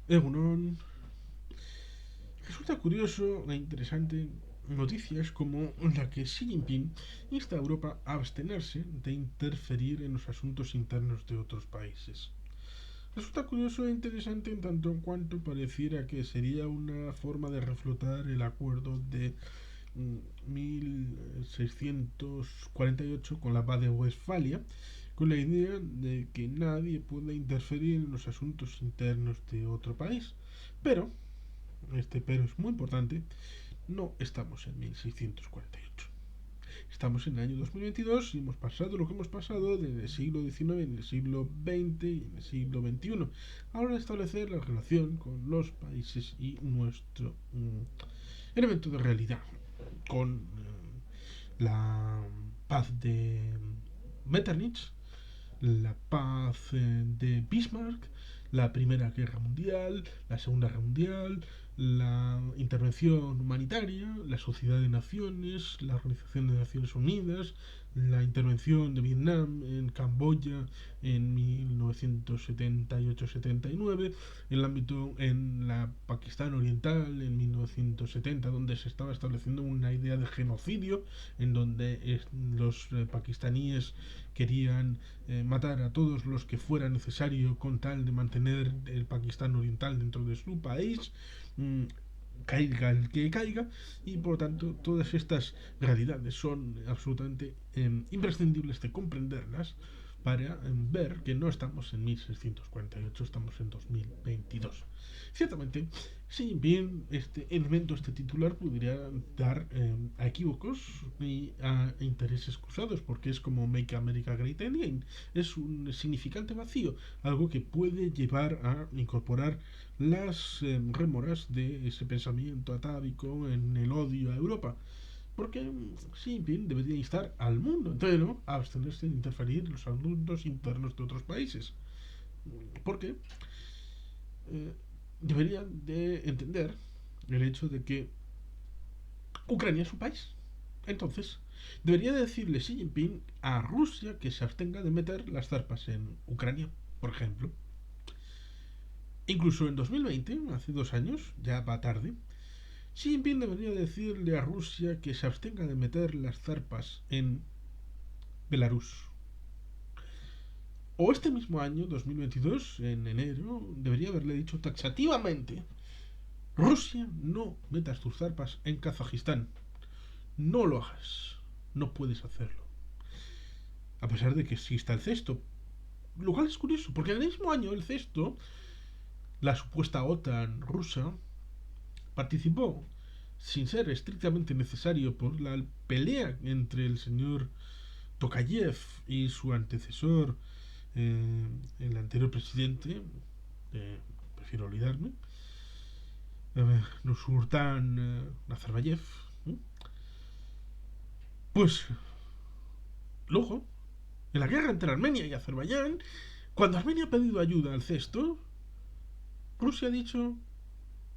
Egunon. Resulta curioso e interesante noticias como la que Xi Jinping insta a Europa a abstenerse de interferir en los asuntos internos de otros países. Resulta curioso e interesante en tanto en cuanto pareciera que sería una forma de reflotar el acuerdo de 1648 con la paz de Westfalia, con la idea de que nadie pueda interferir en los asuntos internos de otro país. Pero pero es muy importante, no estamos en 1648. Estamos en el año 2022 y hemos pasado lo que hemos pasado desde el siglo XIX, en el siglo XX y en el siglo XXI. Ahora establecer la relación con los países y nuestro elemento de realidad, con la paz de Metternich, la paz de Bismarck, la Primera Guerra Mundial, la Segunda Guerra Mundial, la intervención humanitaria, la Sociedad de Naciones, la Organización de Naciones Unidas, la intervención de Vietnam en Camboya en 1978-79, el ámbito en la Pakistán Oriental en 1970, donde se estaba estableciendo una idea de genocidio, en donde los pakistaníes querían matar a todos los que fuera necesario con tal de mantener el Pakistán Oriental dentro de su país, mm, caiga el que caiga, y por lo tanto todas estas realidades son absolutamente imprescindibles de comprenderlas para ver que no estamos en 1648, estamos en 2022. Ciertamente, si bien este elemento, este titular, podría dar a equívocos y a intereses cruzados, porque es como Make America Great Again, es un significante vacío, algo que puede llevar a incorporar las rémoras de ese pensamiento atávico en el odio a Europa. Porque Xi Jinping debería instar al mundo entero a abstenerse de interferir en los asuntos internos de otros países. Porque deberían de entender el hecho de que Ucrania es un país. Entonces, debería decirle Xi Jinping a Rusia que se abstenga de meter las zarpas en Ucrania, por ejemplo. Incluso en 2020, hace 2 años, ya va tarde, Xi Jinping debería decirle a Rusia que se abstenga de meter las zarpas en Belarus. O este mismo año, 2022, en enero, debería haberle dicho taxativamente: Rusia, no metas tus zarpas en Kazajistán. No lo hagas. No puedes hacerlo. A pesar de que exista el cesto. Lo cual es curioso, porque en el mismo año el cesto, la supuesta OTAN rusa, participó sin ser estrictamente necesario por la pelea entre el señor Tokayev y su antecesor, el anterior presidente, prefiero olvidarme, Nursultán Nazarbayev. Pues luego, en la guerra entre Armenia y Azerbaiyán, cuando Armenia ha pedido ayuda al cesto, Rusia ha dicho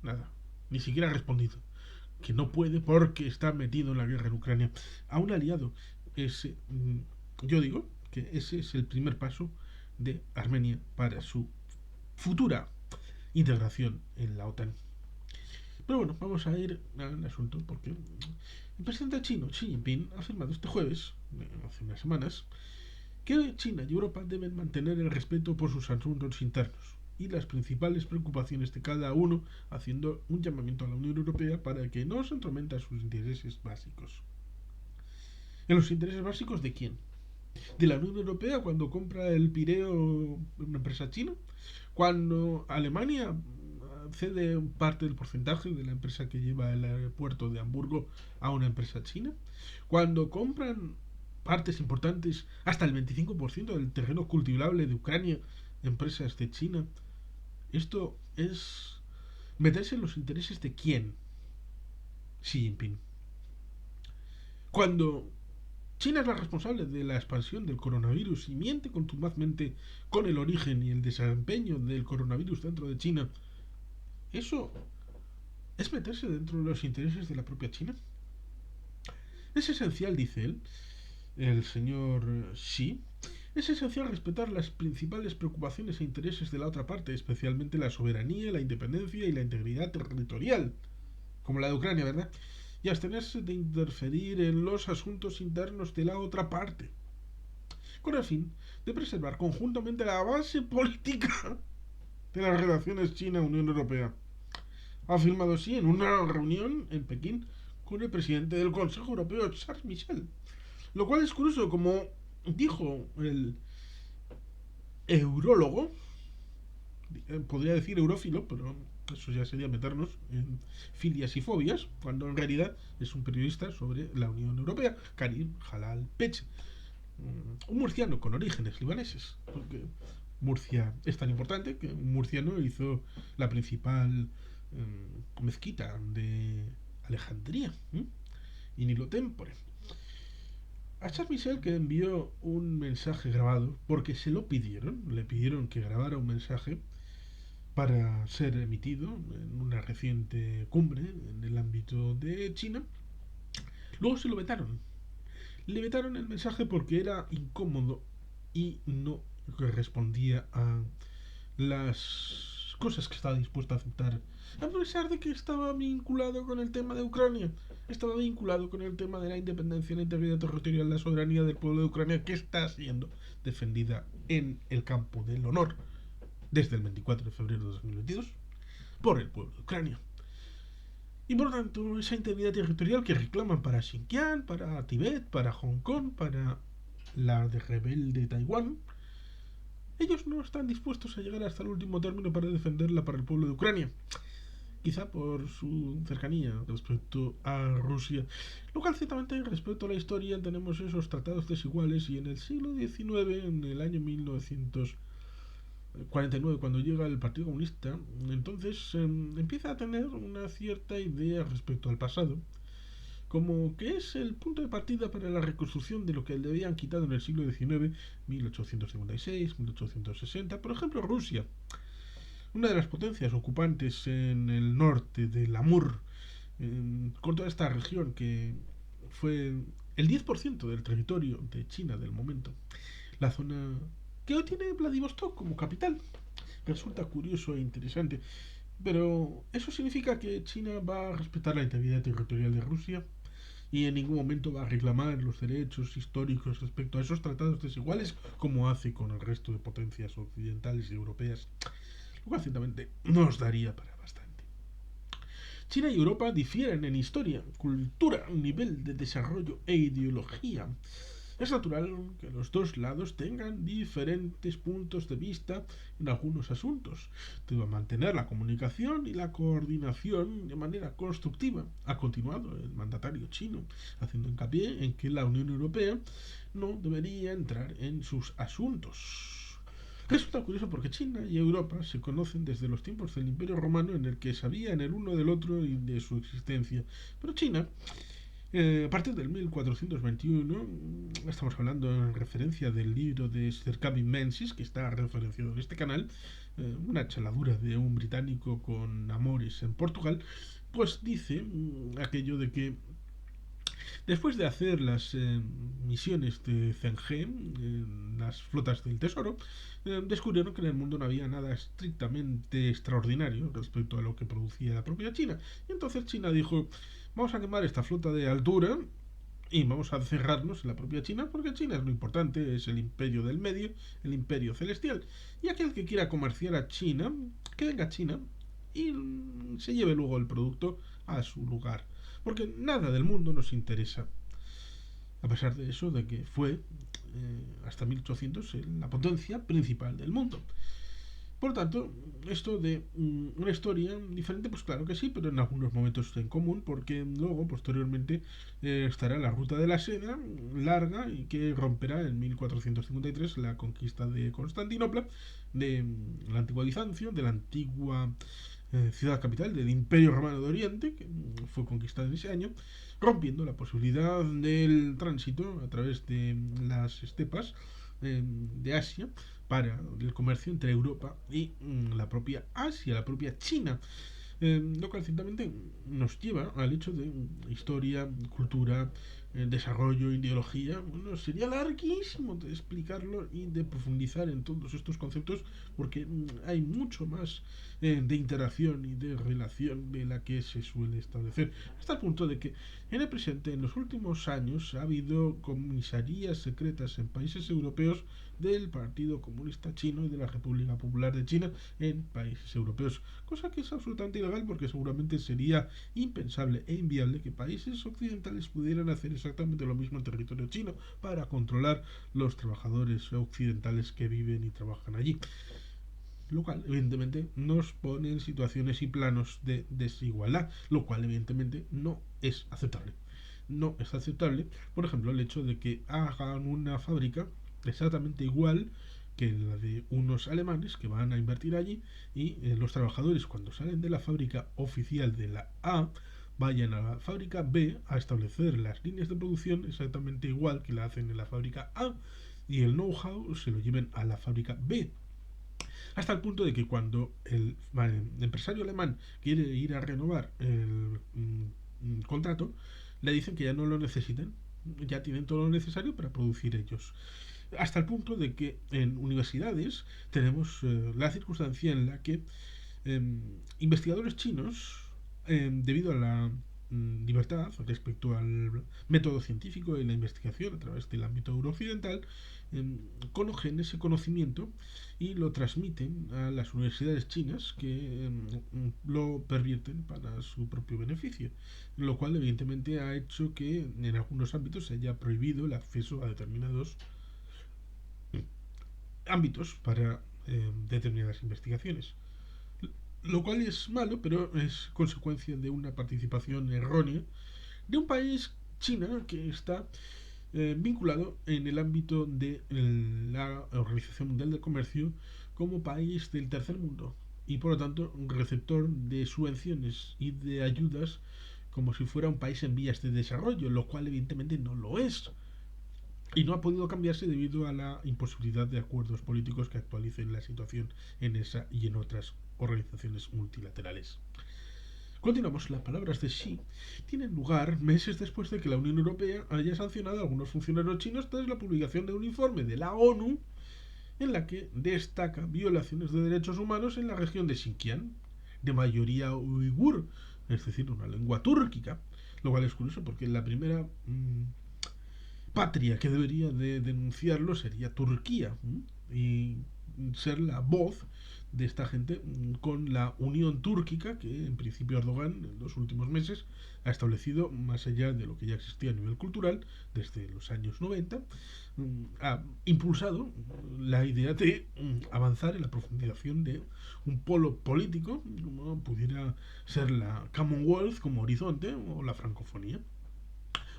nada, ni siquiera ha respondido que no puede porque está metido en la guerra en Ucrania. A un aliado. Ese, yo digo que ese es el primer paso de Armenia para su futura integración en la OTAN. Pero bueno, vamos a ir al asunto porque el presidente chino Xi Jinping ha afirmado este jueves, hace unas semanas, que China y Europa deben mantener el respeto por sus asuntos internos y las principales preocupaciones de cada uno, haciendo un llamamiento a la Unión Europea para que no se entrometa sus intereses básicos. ¿En los intereses básicos de quién? ¿De la Unión Europea cuando compra el Pireo una empresa china? ¿Cuando Alemania cede parte del porcentaje de la empresa que lleva el aeropuerto de Hamburgo a una empresa china? ¿Cuando compran partes importantes, hasta el 25% del terreno cultivable de Ucrania, empresas de China? Esto es meterse en los intereses de quién. Xi Jinping. Cuando China es la responsable de la expansión del coronavirus y miente contumazmente con el origen y el desempeño del coronavirus dentro de China, ¿eso es meterse dentro de los intereses de la propia China? Es esencial, dice él, el señor Xi, Es esencial respetar las principales preocupaciones e intereses de la otra parte, especialmente la soberanía, la independencia y la integridad territorial, como la de Ucrania, ¿verdad? Y abstenerse de interferir en los asuntos internos de la otra parte, con el fin de preservar conjuntamente la base política de las relaciones China-Unión Europea. Ha afirmado así en una reunión en Pekín con el presidente del Consejo Europeo, Charles Michel. Lo cual es curioso, como dijo el eurólogo, podría decir eurófilo, pero eso ya sería meternos en filias y fobias, cuando en realidad es un periodista sobre la Unión Europea, Karim Jalal Pech, un murciano con orígenes libaneses, porque Murcia es tan importante que un murciano hizo la principal mezquita de Alejandría, y Nilo Tempore. A Charles Michel, que envió un mensaje grabado porque se lo pidieron, le pidieron que grabara un mensaje para ser emitido en una reciente cumbre en el ámbito de China. Luego se lo vetaron. Le vetaron el mensaje porque era incómodo y no correspondía a las cosas que estaba dispuesto a aceptar, a pesar de que estaba vinculado con el tema de Ucrania, estaba vinculado con el tema de la independencia, la integridad territorial, la soberanía del pueblo de Ucrania, que está siendo defendida en el campo del honor desde el 24 de febrero de 2022 por el pueblo de Ucrania. Y por tanto, esa integridad territorial que reclaman para Xinjiang, para Tibet, para Hong Kong, para la de rebelde Taiwán, ellos no están dispuestos a llegar hasta el último término para defenderla para el pueblo de Ucrania. Quizá por su cercanía respecto a Rusia. Lo cual, ciertamente, respecto a la historia, tenemos esos tratados desiguales y en el siglo XIX, en el año 1949, cuando llega el Partido Comunista, entonces empieza a tener una cierta idea respecto al pasado, como que es el punto de partida para la reconstrucción de lo que le habían quitado en el siglo XIX, 1856, 1860, por ejemplo Rusia, una de las potencias ocupantes en el norte del Amur, con toda esta región que fue el 10% del territorio de China del momento, la zona que hoy tiene Vladivostok como capital. Resulta curioso e interesante, pero eso significa que China va a respetar la integridad territorial de Rusia y en ningún momento va a reclamar los derechos históricos respecto a esos tratados desiguales como hace con el resto de potencias occidentales y europeas, lo cual ciertamente nos daría para bastante. China y Europa difieren en historia, cultura, nivel de desarrollo e ideología. Es natural que los dos lados tengan diferentes puntos de vista en algunos asuntos. Debe mantener la comunicación y la coordinación de manera constructiva. Ha continuado el mandatario chino, haciendo hincapié en que la Unión Europea no debería entrar en sus asuntos. Resulta curioso porque China y Europa se conocen desde los tiempos del Imperio Romano, en el que sabían el uno del otro y de su existencia. Pero China, a partir del 1421, estamos hablando en referencia del libro de Sir Kevin Menzies, que está referenciado en este canal, una chaladura de un británico con amores en Portugal, pues dice aquello de que después de hacer las misiones de Zhenghe, las flotas del tesoro, descubrieron que en el mundo no había nada estrictamente extraordinario respecto a lo que producía la propia China. Y entonces China dijo: vamos a quemar esta flota de altura y vamos a cerrarnos en la propia China, porque China es lo importante, es el imperio del medio, el imperio celestial. Y aquel que quiera comerciar a China, que venga a China y se lleve luego el producto a su lugar, porque nada del mundo nos interesa. A pesar de eso, de que fue hasta 1800 la potencia principal del mundo. Por lo tanto, esto de una historia diferente, pues claro que sí, pero en algunos momentos en común, porque luego, posteriormente, estará la ruta de la seda, larga, y que romperá en 1453 la conquista de Constantinopla, de la antigua Bizancio, de la antigua ciudad capital del Imperio Romano de Oriente, que fue conquistada en ese año, rompiendo la posibilidad del tránsito a través de las estepas de Asia para el comercio entre Europa y la propia Asia, la propia China. Lo cual ciertamente nos lleva al hecho de historia, cultura, desarrollo, ideología. Bueno, sería larguísimo de explicarlo y de profundizar en todos estos conceptos porque hay mucho más de interacción y de relación de la que se suele establecer. Hasta el punto de que en el presente, en los últimos años, ha habido comisarías secretas en países europeos del Partido Comunista Chino y de la República Popular de China en países europeos, cosa que es absolutamente ilegal porque seguramente sería impensable e inviable que países occidentales pudieran hacer exactamente lo mismo en territorio chino para controlar los trabajadores occidentales que viven y trabajan allí, lo cual evidentemente nos pone en situaciones y planos de desigualdad, lo cual evidentemente no es aceptable. No es aceptable, por ejemplo, el hecho de que hagan una fábrica exactamente igual que la de unos alemanes que van a invertir allí y los trabajadores cuando salen de la fábrica oficial de la A vayan a la fábrica B a establecer las líneas de producción exactamente igual que la hacen en la fábrica A y el know-how se lo lleven a la fábrica B, hasta el punto de que cuando el empresario alemán quiere ir a renovar el contrato, le dicen que ya no lo necesitan, ya tienen todo lo necesario para producir ellos. Hasta el punto de que en universidades tenemos la circunstancia en la que investigadores chinos, debido a la libertad respecto al método científico y la investigación a través del ámbito eurooccidental, cogen ese conocimiento y lo transmiten a las universidades chinas que lo pervierten para su propio beneficio, lo cual evidentemente ha hecho que en algunos ámbitos se haya prohibido el acceso a determinados ámbitos para determinadas investigaciones, lo cual es malo, pero es consecuencia de una participación errónea de un país, China, que está vinculado en el ámbito de la Organización Mundial del Comercio como país del tercer mundo y por lo tanto un receptor de subvenciones y de ayudas como si fuera un país en vías de desarrollo, lo cual evidentemente no lo es. Y no ha podido cambiarse debido a la imposibilidad de acuerdos políticos que actualicen la situación en esa y en otras organizaciones multilaterales. Continuamos, las palabras de Xi tienen lugar meses después de que la Unión Europea haya sancionado a algunos funcionarios chinos tras la publicación de un informe de la ONU en la que destaca violaciones de derechos humanos en la región de Xinjiang, de mayoría uigur, es decir, una lengua túrquica, lo cual es curioso porque la primera patria que debería de denunciarlo sería Turquía y ser la voz de esta gente con la Unión Túrquica que en principio Erdogan en los últimos meses ha establecido más allá de lo que ya existía a nivel cultural desde los años 90, ha impulsado la idea de avanzar en la profundización de un polo político como pudiera ser la Commonwealth como horizonte o la francofonía.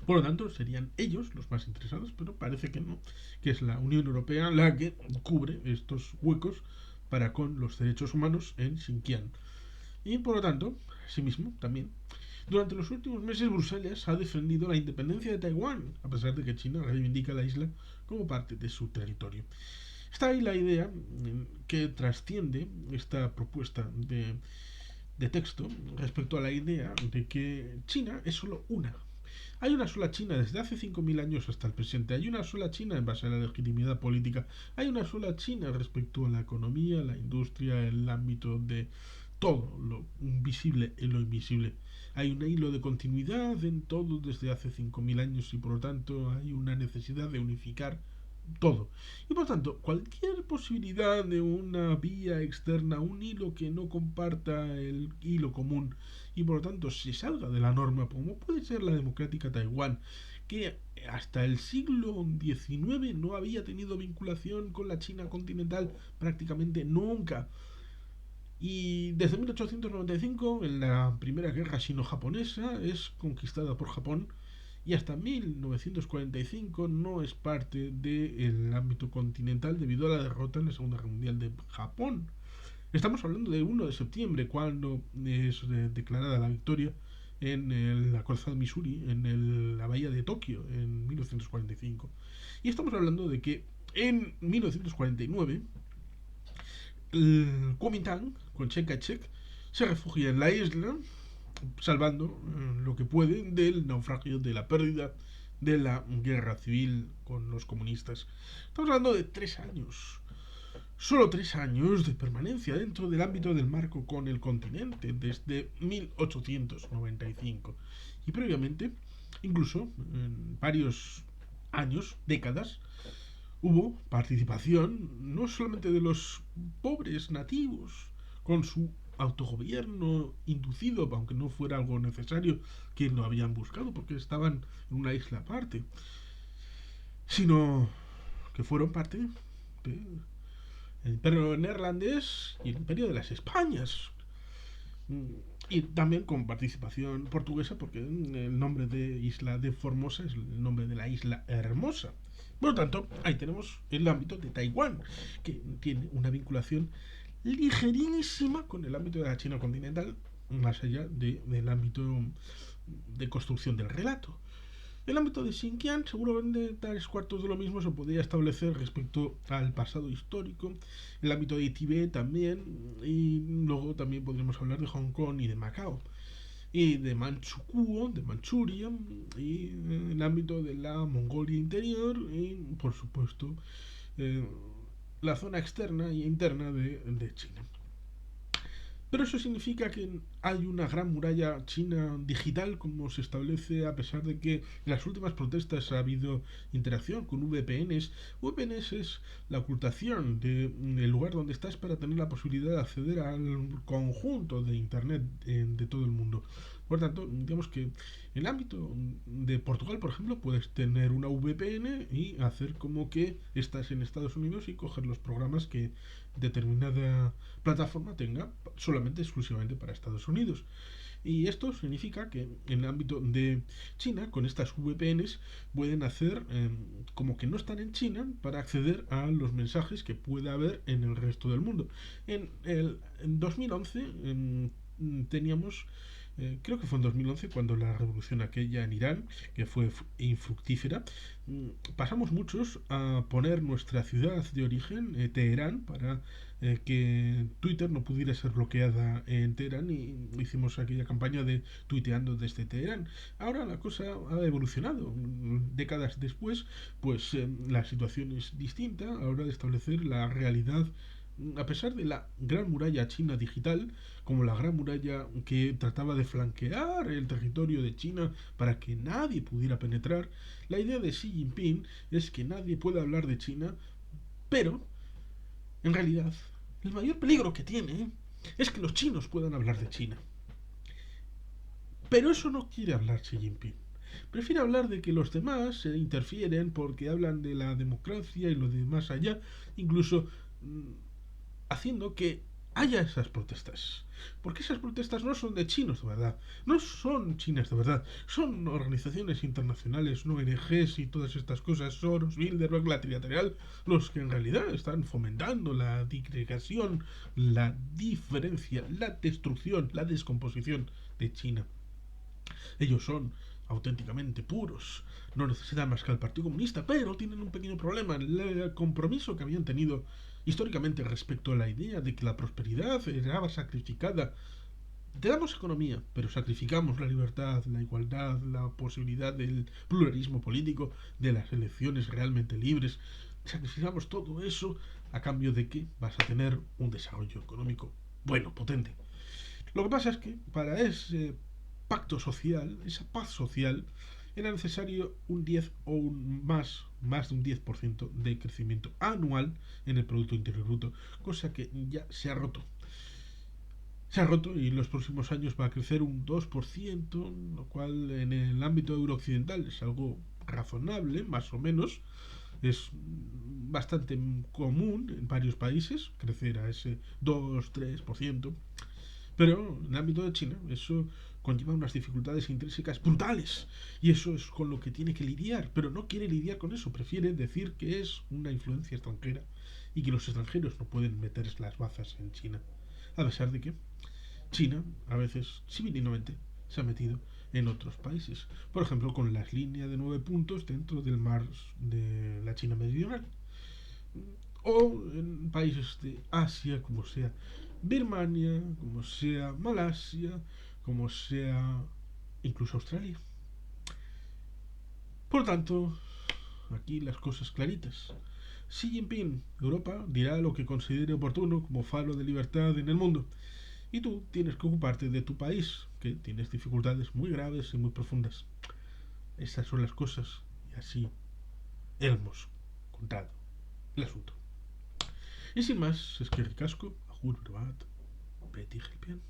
Por lo tanto, serían ellos los más interesados, pero parece que no, que es la Unión Europea la que cubre estos huecos para con los derechos humanos en Xinjiang. Y por lo tanto, asimismo, también, durante los últimos meses Bruselas ha defendido la independencia de Taiwán, a pesar de que China reivindica la isla como parte de su territorio. Está ahí la idea que trasciende esta propuesta de texto respecto a la idea de que China es solo una. Hay una sola China desde hace 5.000 años hasta el presente. Hay una sola China en base a la legitimidad política. Hay una sola China respecto a la economía, la industria, el ámbito de todo lo visible y lo invisible. Hay un hilo de continuidad en todo desde hace 5.000 años y por lo tanto hay una necesidad de unificar todo. Y por tanto, cualquier posibilidad de una vía externa, un hilo que no comparta el hilo común y por lo tanto se salga de la norma, como puede ser la democrática Taiwán, que hasta el siglo XIX no había tenido vinculación con la China continental prácticamente nunca. Y desde 1895, en la primera guerra sino-japonesa, es conquistada por Japón y hasta 1945 no es parte del ámbito continental debido a la derrota en la Segunda Guerra Mundial de Japón. Estamos hablando del 1 de septiembre, cuando es declarada la victoria en la costa de Missouri, en la bahía de Tokio, en 1945. Y estamos hablando de que en 1949 el Kuomintang, con Chiang Kai-shek, se refugia en la isla, salvando lo que puede del naufragio, de la pérdida de la guerra civil con los comunistas. Estamos hablando de 3 años. Solo 3 años de permanencia dentro del ámbito del marco con el continente, desde 1895. Y previamente, incluso en varios años, décadas, hubo participación no solamente de los pobres nativos con su autogobierno inducido, aunque no fuera algo necesario que no habían buscado porque estaban en una isla aparte, sino que fueron parte del imperio neerlandés y el imperio de las Españas. Y también con participación portuguesa, porque el nombre de Isla de Formosa es el nombre de la isla hermosa. Por lo tanto, ahí tenemos el ámbito de Taiwán, que tiene una vinculación ligerísima con el ámbito de la China continental, más allá del ámbito de construcción del relato. El ámbito de Xinjiang, seguramente tres cuartos de lo mismo se podría establecer respecto al pasado histórico. El ámbito de Tibet también, y luego también podríamos hablar de Hong Kong y de Macao. Y de Manchukuo, de Manchuria, y el ámbito de la Mongolia interior, y por supuesto eh, la zona externa e interna de China. Pero eso significa que hay una gran muralla china digital, como se establece a pesar de que en las últimas protestas ha habido interacción con VPNs. VPNs es la ocultación del lugar donde estás para tener la posibilidad de acceder al conjunto de Internet de todo el mundo. Por tanto, digamos que en el ámbito de Portugal, por ejemplo, puedes tener una VPN y hacer como que estás en Estados Unidos y coger los programas que determinada plataforma tenga solamente exclusivamente para Estados Unidos. Y esto significa que en el ámbito de China, con estas VPNs, pueden hacer como que no están en China para acceder a los mensajes que pueda haber en el resto del mundo. En 2011 teníamos creo que fue en 2011 cuando la revolución aquella en Irán, que fue infructífera, pasamos muchos a poner nuestra ciudad de origen, Teherán, para que Twitter no pudiera ser bloqueada en Teherán y hicimos aquella campaña de tuiteando desde Teherán. Ahora la cosa ha evolucionado. Décadas después, pues la situación es distinta. Ahora de establecer la realidad a pesar de la gran muralla china digital, como la gran muralla que trataba de flanquear el territorio de China para que nadie pudiera penetrar, la idea de Xi Jinping es que nadie pueda hablar de China, pero, en realidad, el mayor peligro que tiene es que los chinos puedan hablar de China. Pero eso no quiere hablar Xi Jinping. Prefiere hablar de que los demás interfieren porque hablan de la democracia y lo de más allá, incluso haciendo que haya esas protestas. Porque esas protestas no son de chinos de verdad, no son chinas de verdad, son organizaciones internacionales, ONGs y todas estas cosas, Soros, Bilderberg, la trilateral, los que en realidad están fomentando la disgregación, la diferencia, la destrucción, la descomposición de China. Ellos son auténticamente puros, no necesitan más que al Partido Comunista, pero tienen un pequeño problema, el compromiso que habían tenido históricamente respecto a la idea de que la prosperidad era sacrificada. Te damos economía, pero sacrificamos la libertad, la igualdad, la posibilidad del pluralismo político, de las elecciones realmente libres. Sacrificamos todo eso a cambio de que vas a tener un desarrollo económico bueno, potente. Lo que pasa es que para ese pacto social, esa paz social, era necesario un 10 o más de un 10% de crecimiento anual en el Producto Interior Bruto, cosa que ya se ha roto. Se ha roto y en los próximos años va a crecer un 2%, lo cual en el ámbito eurooccidental es algo razonable, más o menos. Es bastante común en varios países crecer a ese 2-3%. Pero en el ámbito de China eso conlleva unas dificultades intrínsecas brutales y eso es con lo que tiene que lidiar, pero no quiere lidiar con eso, prefiere decir que es una influencia extranjera y que los extranjeros no pueden meter las bazas en China, a pesar de que China a veces civilmente se ha metido en otros países, por ejemplo con las líneas de 9 puntos dentro del mar de la China meridional o en países de Asia como sea Birmania, como sea Malasia, como sea incluso Australia. Por tanto, aquí las cosas claritas. Xi Jinping, Europa, dirá lo que considere oportuno como faro de libertad en el mundo. Y tú tienes que ocuparte de tu país, que tienes dificultades muy graves y muy profundas. Esas son las cosas. Y así hemos contado el asunto. Y sin más, es que ricasco, a Berbat, Betty Helpian.